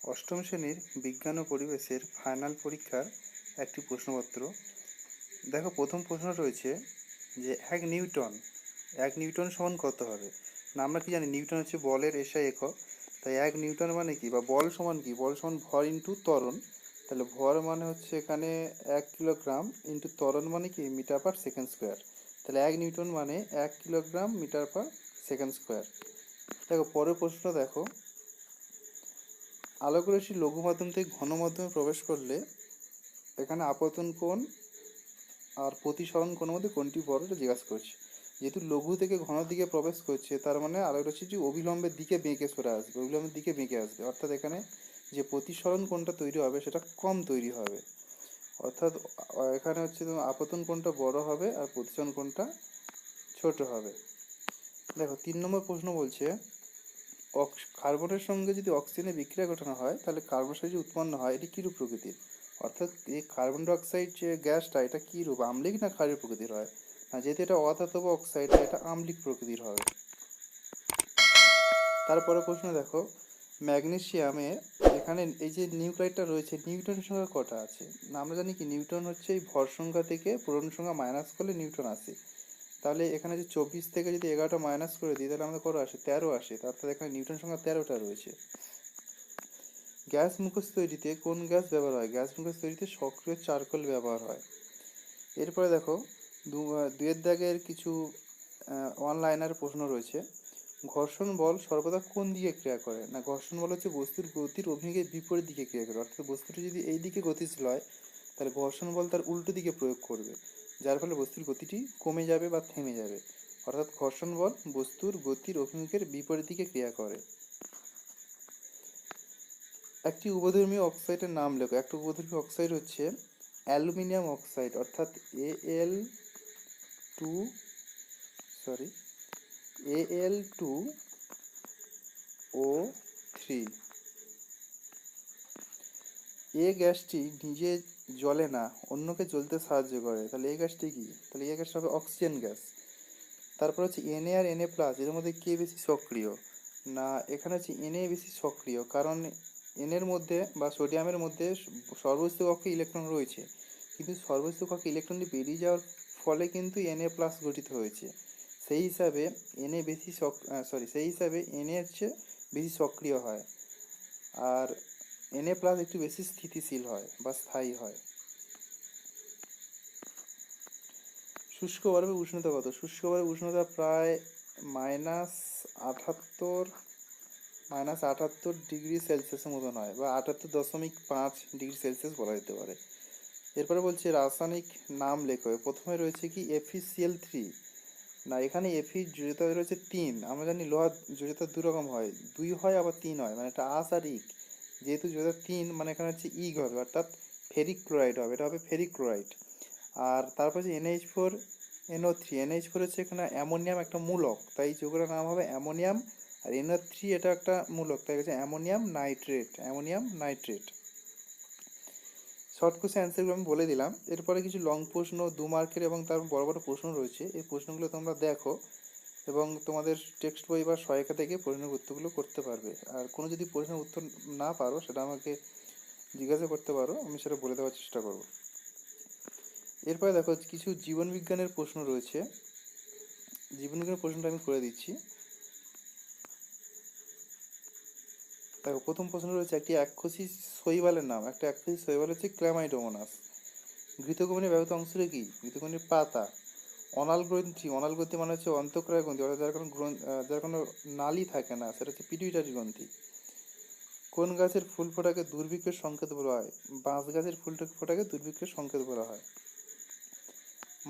অষ্টম শ্রেণীর বিজ্ঞান ও পরিবেশের ফাইনাল পরীক্ষার একটি প্রশ্নপত্র। দেখো, প্রথম প্রশ্ন রয়েছে যে এক নিউটন সমান কত হবে। না, আমরা কি জানি নিউটন হচ্ছে বলের এসআই একক। তাই এক নিউটন মানে কি, বা বল সমান কি, বল সমান ভর ইন্টু ত্বরণ। তাহলে ভর মানে হচ্ছে এখানে 1 কিলোগ্রাম ইন্টু ত্বরণ মানে কি মিটার পার সেকেন্ড স্কোয়ার। তাহলে এক নিউটন মানে 1 kilogram metre per second square. দেখো পরের প্রশ্নটা দেখো, আলোকরশ্মি লঘু মাধ্যম থেকে ঘন মাধ্যমে প্রবেশ করলে এখানে আপতন কোণ আর প্রতিসরণ কোণের মধ্যে কোনটি বড়, এটা জিজ্ঞাসা করছে। যেহেতু লঘু থেকে ঘন দিকে প্রবেশ করছে, তার মানে আলোকরশ্মিটি অভিলম্বের দিকে বেঁকে সরে আসবে, অভিলম্বের দিকে বেঁকে আসবে। অর্থাৎ এখানে যে প্রতিসরণ কোণটা তৈরি হবে সেটা কম তৈরি হবে। অর্থাৎ এখানে হচ্ছে তোমার আপতন কোণটা বড় হবে আর প্রতিসরণ কোণটা ছোট হবে। দেখো 3 নম্বর প্রশ্ন বলছে, কার্বনের সঙ্গে যদি অক্সিজেনের বিক্রিয়া ঘটানো হয় তাহলে কার্বন যে উৎপন্ন হয় এটি কীরূপ প্রকৃতির। অর্থাৎ এই কার্বন ডাইঅক্সাইড যে গ্যাসটা, এটা কীরূপ, আম্লিক না ক্ষারীয় প্রকৃতির হয়। না, যেহেতু এটা অধাতব অক্সাইড, এটা আম্লিক প্রকৃতির হবে। তারপরে প্রশ্ন দেখো, ম্যাগনেসিয়ামে এখানে এই যে নিউক্লাইডটা রয়েছে, নিউটন সংখ্যা কটা আছে। না, আমরা জানি কি নিউটন হচ্ছে এই ভর সংখ্যা থেকে পূরণ সংখ্যা মাইনাস করলে নিউটন আসে। তাহলে এখানে যে 24 থেকে যদি 11টা মাইনাস করে দিই তাহলে আমাদের কত আসে, 13 আসে। অর্থাৎ এখানে নিউটন সংখ্যা 13টা রয়েছে। গ্যাস মুখোশ তৈরিতে কোন গ্যাস ব্যবহার হয়। গ্যাস মুখোশ তৈরিতে সক্রিয় চারকোল ব্যবহার হয়। এরপরে দেখো, দুয়ের দাগের কিছু অনলাইনার প্রশ্ন রয়েছে। ঘর্ষণ বল সর্বদা কোন দিকে ক্রিয়া করে। না, ঘর্ষণ বল হচ্ছে বস্তুর গতির অভিমুখের বিপরীত দিকে ক্রিয়া করে। অর্থাৎ বস্তুটি যদি এই দিকে গতিশীল হয় তাহলে ঘর্ষণ বল তার উল্টো দিকে প্রয়োগ করবে, যার ফলে বস্তুর গতিটি কমে যাবে বা থেমে যাবে। অর্থাৎ ঘর্ষণ বল বস্তুর গতির অভিমুখের বিপরীত দিকে ক্রিয়া করে। একটি উভধর্মী অক্সাইডের নাম লেখো। একটা উভধর্মী অক্সাইড হচ্ছে অ্যালুমিনিয়াম অক্সাইড, অর্থাৎ টু Al2O3। এ গ্যাসটি নিজে জ্বলে না, অন্যকে জ্বলতে সাহায্য করে। তাহলে এই গ্যাসটি কি, তাহলে এই গ্যাসটা হবে অক্সিজেন গ্যাস। তারপর হচ্ছে Na আর Na প্লাস, এর মধ্যে কে বেশি সক্রিয়। না, এখানে হচ্ছে Na বেশি সক্রিয়, কারণ এনের মধ্যে বা সোডিয়ামের মধ্যে সর্বস্থিত কক্ষে ইলেকট্রন রয়েছে, কিন্তু সর্বস্থিত কক্ষে ইলেকট্রনটি বেরিয়ে যাওয়ার ফলে কিন্তু Na প্লাস গঠিত হয়েছে। সেই হিসাবে Na হচ্ছে বেশি সক্রিয় হয়, আর Na প্লাস একটু বেশি স্থিতিশীল হয় বা স্থায়ী হয়। শুষ্ক বরফের উষ্ণতা কত। শুষ্ক বরফের উষ্ণতা প্রায় -78 ডিগ্রি সেলসিয়াসের মতন হয়, বা 78.5 ডিগ্রি সেলসিয়াস বলা যেতে পারে। এরপরে বলছে রাসায়নিক নাম লেখো। প্রথমে রয়েছে কি FeCl3। না, এখানে Fe যোজ্যতা রয়েছে 3। আমরা জানি লোহার যোজ্যতা 2 রকম হয়, 2 হয় আবার 3 হয়, মানে এটা আস আর ইক। যেহেতু যোজ্যতা 3 মানে এখানে হচ্ছে ইগ হবে, অর্থাৎ ফেরিক ক্লোরাইড হবে, এটা হবে ফেরিক ক্লোরাইড। আর তারপর হচ্ছে NH4NO3। NH4 হচ্ছে এখানে অ্যামোনিয়াম একটা মূলক, তাই যৌগটার নাম হবে অ্যামোনিয়াম। আর NO3 এটা একটা মূলক, তাই হচ্ছে অ্যামোনিয়াম নাইট্রেট। শর্ট কোশ্চেন অ্যান্সারগুলো আমি বলে দিলাম। এরপরে কিছু লং প্রশ্ন 2 মার্কের এবং তার বড় বড় প্রশ্ন রয়েছে। এই প্রশ্নগুলো তোমরা দেখো এবং তোমাদের টেক্সট বই বা সহায়িকা থেকে প্রশ্নের উত্তরগুলো করতে পারবে। আর কোনো যদি প্রশ্নের উত্তর না পারো সেটা আমাকে জিজ্ঞাসা করতে পারো, আমি সেটা বলে দেওয়ার চেষ্টা করব। এরপরে দেখো, কিছু জীবনবিজ্ঞানের প্রশ্ন রয়েছে। জীবনবিজ্ঞানের প্রশ্নটা আমি করে দিচ্ছি। দেখো, প্রথম প্রশ্ন রয়েছে, একটি এককোষী শৈবালের নাম। একটা এককোষী শৈবাল হচ্ছে ক্ল্যামাইডোমোনাস। ঘৃতকুমারীর ব্যবহৃত অংশটা কি, ঘৃতকুমারীর পাতা। অনাল গ্রন্থি মানে হচ্ছে অন্তঃক্রিয়া গ্রন্থি, অর্থাৎ যার কোনো নালী থাকে না, সেটা হচ্ছে পিটুইটারি গ্রন্থি। কোন গাছের ফুল ফোটাকে দুর্ভিক্ষের সংকেত বলা হয়। বাঁশ গাছের ফুল ফোটাকে দুর্ভিক্ষের সংকেত বলা হয়।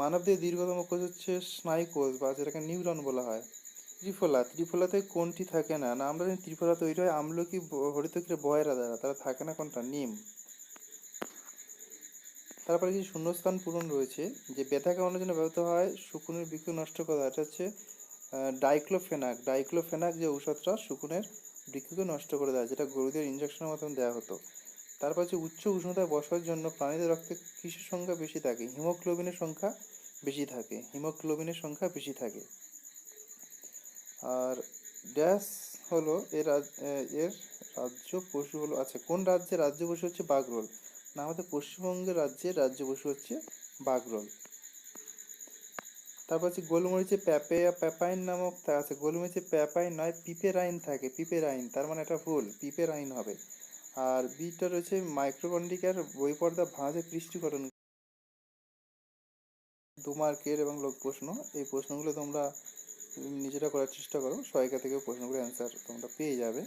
মানবদেহের দীর্ঘতম কোষ হচ্ছে স্নায়ুকোষ, বা যেটাকে নিউরন বলা হয়। ত্রিফলাতে কোনটি থাকে না। না, আমরা জানি ত্রিফলা তৈরি হয় আমলকি হরিতকীর বয়রা দ্বারা, তারা থাকে না কোনটা, নিম। তারপরে কিছু শূন্যস্থান পূরণ রয়েছে। যে ব্যথা কামানোর জন্য ব্যবহৃত হয় শকুনের বৃক্ষ নষ্ট করা, এটা হচ্ছে ডাইক্লোফেনাক যে ঔষধটা শকুনের বৃক্ষকে নষ্ট করে দেয়, যেটা গরুদের ইঞ্জেকশনের মতন দেওয়া হতো। তারপর হচ্ছে উচ্চ উষ্ণতায় বসার জন্য প্রাণীদের রক্তে কিসের সংখ্যা বেশি থাকে। হিমোগ্লোবিনের সংখ্যা বেশি থাকে। আর ড্যাশ হলো এর রাজ্য পশু হলো, আচ্ছা কোন রাজ্যের রাজ্য পশু হচ্ছে বাগরোল? না, আমাদের পশ্চিমবঙ্গের রাজ্যের রাজ্য পশু হচ্ছে বাগরোল। তারপর হচ্ছে গোলমরিচে প্যাপাইন নামক আছে, গোলমরিচে প্যাপাইন নয় পিপেরাইন থাকে, পিপেরাইন, তার মানে এটা ভুল, পিপেরাইন হবে। আর বিটা রয়েছে মাইক্রোকন্ডিকার বইপর্দা ভাঁজে পৃষ্টিকরণ। 2 মার্কের এবং লোক প্রশ্ন, এই প্রশ্নগুলো তোমরা নিজেরা করার চেষ্টা করো, সহায়িকা থেকে প্রশ্নগুলো অ্যান্সার তোমরা পেয়ে যাবে।